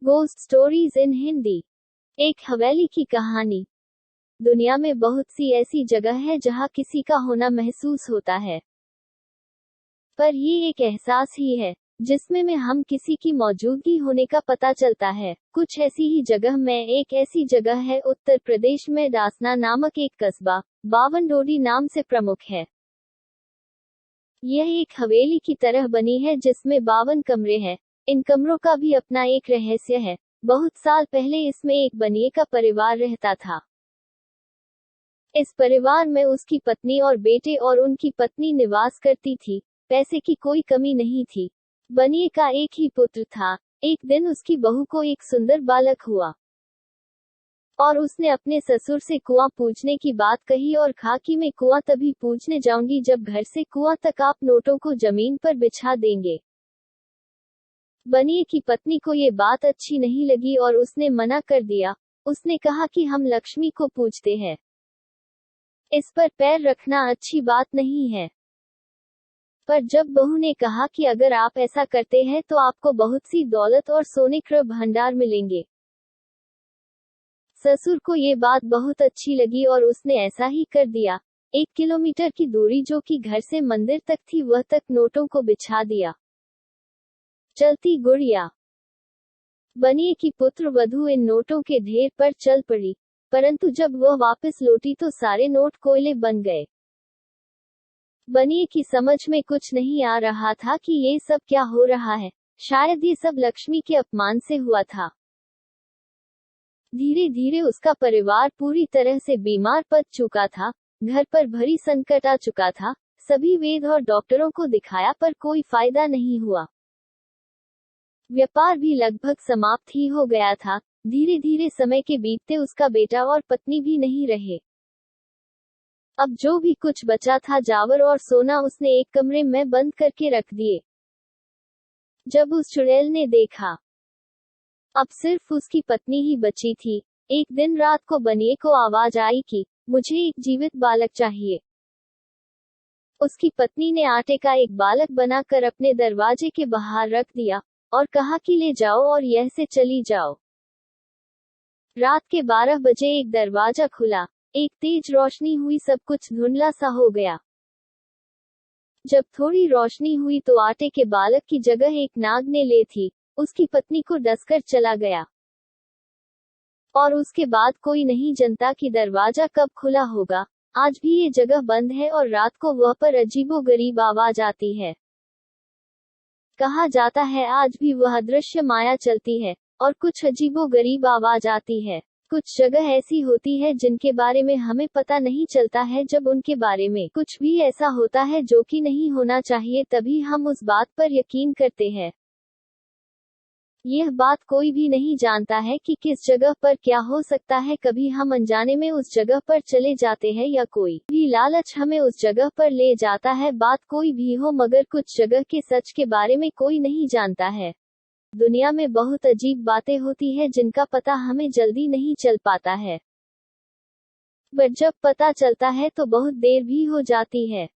Ghost stories in Hindi. एक हवेली की कहानी। दुनिया में बहुत सी ऐसी जगह है जहां किसी का होना महसूस होता है, पर ये एक एहसास ही है जिसमें हम किसी की मौजूदगी होने का पता चलता है। कुछ ऐसी ही जगह में एक ऐसी जगह है उत्तर प्रदेश में दासना नामक एक कस्बा, बावनडोरी नाम से प्रमुख है। यह एक हवेली की तरह बनी है जिसमें 52 कमरे हैं। इन कमरों का भी अपना एक रहस्य है। बहुत साल पहले इसमें एक बनिए का परिवार रहता था। इस परिवार में उसकी पत्नी और बेटे और उनकी पत्नी निवास करती थी। पैसे की कोई कमी नहीं थी। बनिए का एक ही पुत्र था। एक दिन उसकी बहू को एक सुंदर बालक हुआ और उसने अपने ससुर से कुआं पूजने की बात कही और कहा कि मैं कुआं तभी पूजने जाऊंगी जब घर से कुआं तक आप नोटों को जमीन पर बिछा देंगे। बनिए की पत्नी को ये बात अच्छी नहीं लगी और उसने मना कर दिया। उसने कहा कि हम लक्ष्मी को पूजते हैं, इस पर पैर रखना अच्छी बात नहीं है। पर जब बहू ने कहा कि अगर आप ऐसा करते हैं तो आपको बहुत सी दौलत और सोने के भंडार मिलेंगे, ससुर को ये बात बहुत अच्छी लगी और उसने ऐसा ही कर दिया। 1 किलोमीटर की दूरी जो कि घर से मंदिर तक थी वह तक नोटों को बिछा दिया। चलती गुड़िया। बनिए की पुत्र वधू इन नोटों के ढेर पर चल पड़ी, परंतु जब वह वापस लौटी तो सारे नोट कोयले बन गए। बनिए की समझ में कुछ नहीं आ रहा था कि ये सब क्या हो रहा है। शायद ये सब लक्ष्मी के अपमान से हुआ था। धीरे धीरे उसका परिवार पूरी तरह से बीमार पड़ चुका था। घर पर भारी संकट आ चुका था। सभी वैद्य और डॉक्टरों को दिखाया पर कोई फायदा नहीं हुआ। व्यापार भी लगभग समाप्त ही हो गया था। धीरे धीरे समय के बीतते उसका बेटा और पत्नी भी नहीं रहे। अब जो भी कुछ बचा था जावर और सोना उसने एक कमरे में बंद करके रख दिए। जब उस चुड़ैल ने देखा अब सिर्फ उसकी पत्नी ही बची थी। एक दिन रात को बनिए को आवाज आई कि मुझे एक जीवित बालक चाहिए। उसकी पत्नी ने आटे का एक बालक बनाकर अपने दरवाजे के बाहर रख दिया और कहा कि ले जाओ और यह से चली जाओ। रात के 12 बजे एक दरवाजा खुला। एक तेज रोशनी हुई, सब कुछ धुंधला सा हो गया। जब थोड़ी रोशनी हुई तो आटे के बालक की जगह एक नाग ने ले थी। उसकी पत्नी को डसकर चला गया और उसके बाद कोई नहीं जानता कि दरवाजा कब खुला होगा। आज भी ये जगह बंद है और रात को वह पर अजीबोगरीब आवाज आती है। कहा जाता है आज भी वह अदृश्य माया चलती है और कुछ अजीबोगरीब आवाज आती है। कुछ जगह ऐसी होती है जिनके बारे में हमें पता नहीं चलता है। जब उनके बारे में कुछ भी ऐसा होता है जो कि नहीं होना चाहिए तभी हम उस बात पर यकीन करते हैं। यह बात कोई भी नहीं जानता है कि किस जगह पर क्या हो सकता है। कभी हम अनजाने में उस जगह पर चले जाते हैं या कोई भी लालच हमें उस जगह पर ले जाता है। बात कोई भी हो मगर कुछ जगह के सच के बारे में कोई नहीं जानता है। दुनिया में बहुत अजीब बातें होती है जिनका पता हमें जल्दी नहीं चल पाता है, पर जब पता चलता है तो बहुत देर भी हो जाती है।